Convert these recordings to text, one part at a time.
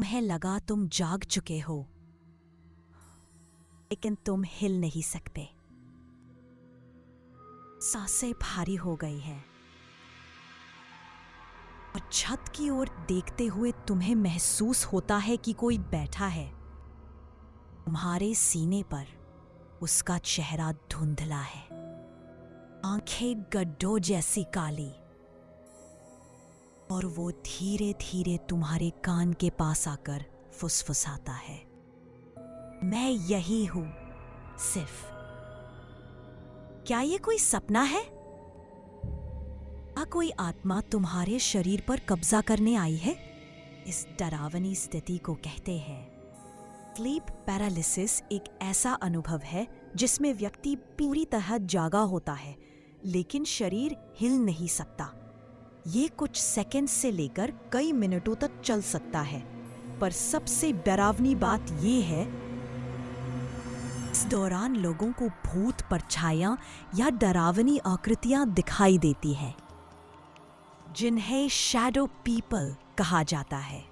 तुम्हें लगा तुम जाग चुके हो, लेकिन तुम हिल नहीं सकते। सांसें भारी हो गई हैं और छत की ओर देखते हुए तुम्हें महसूस होता है कि कोई बैठा है तुम्हारे सीने पर। उसका चेहरा धुंधला है, आंखें गड्ढों जैसी काली, और वो धीरे धीरे तुम्हारे कान के पास आकर फुसफुसाता है, मैं यही हूं सिर्फ। क्या ये कोई सपना है? क्या कोई आत्मा तुम्हारे शरीर पर कब्जा करने आई है? इस डरावनी स्थिति को कहते हैं स्लीप पैरालिसिस। एक ऐसा अनुभव है जिसमें व्यक्ति पूरी तरह जागा होता है लेकिन शरीर हिल नहीं सकता। ये कुछ सेकंड से लेकर कई मिनटों तक चल सकता है, पर सबसे डरावनी बात ये है इस दौरान लोगों को भूत, परछाइयां या डरावनी आकृतियां दिखाई देती हैं, जिन्हें शैडो पीपल कहा जाता है।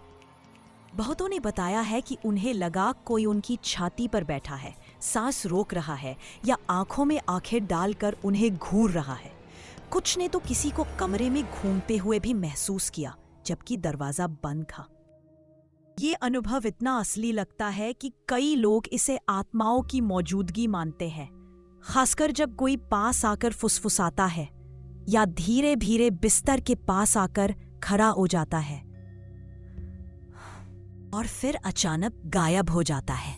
बहुतों ने बताया है कि उन्हें लगा कोई उनकी छाती पर बैठा है, सांस रोक रहा है या आंखों में आंखें डालकर उन्हें घूर रहा है। कुछ ने तो किसी को कमरे में घूमते हुए भी महसूस किया जबकि दरवाजा बंद था। ये अनुभव इतना असली लगता है कि कई लोग इसे आत्माओं की मौजूदगी मानते हैं, खासकर जब कोई पास आकर फुसफुसाता है या धीरे धीरे बिस्तर के पास आकर खड़ा हो जाता है और फिर अचानक गायब हो जाता है।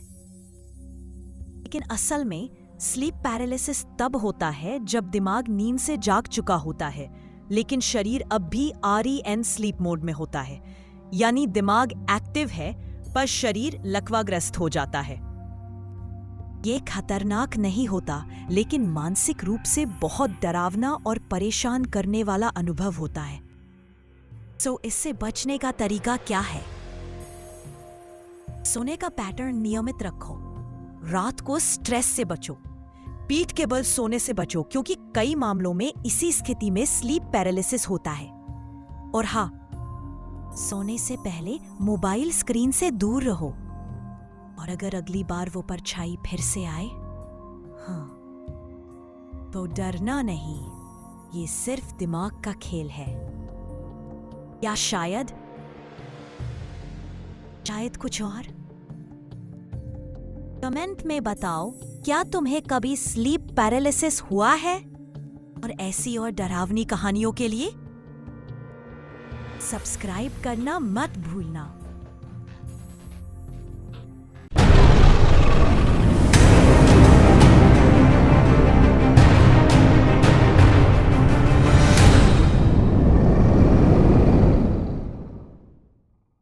लेकिन असल में स्लीप पैरालिसिस तब होता है जब दिमाग नींद से जाग चुका होता है लेकिन शरीर अब भी REM स्लीप मोड में होता है, यानी दिमाग एक्टिव है पर शरीर लकवाग्रस्त हो जाता है। ये खतरनाक नहीं होता लेकिन मानसिक रूप से बहुत डरावना और परेशान करने वाला अनुभव होता है। इससे बचने का तरीका क्या है? सोने का पैटर्न नियमित रखो, रात को स्ट्रेस से बचो, पीठ के बल सोने से बचो क्योंकि कई मामलों में इसी स्थिति में स्लीप पैरालिसिस होता है। और हाँ, सोने से पहले मोबाइल स्क्रीन से दूर रहो, और अगर अगली बार वो परछाई फिर से आए, हाँ, तो डरना नहीं, ये सिर्फ दिमाग का खेल है। या शायद कुछ और। कमेंट में बताओ, क्या तुम्हें कभी स्लीप पैरालिसिस हुआ है? और ऐसी और डरावनी कहानियों के लिए सब्सक्राइब करना मत भूलना।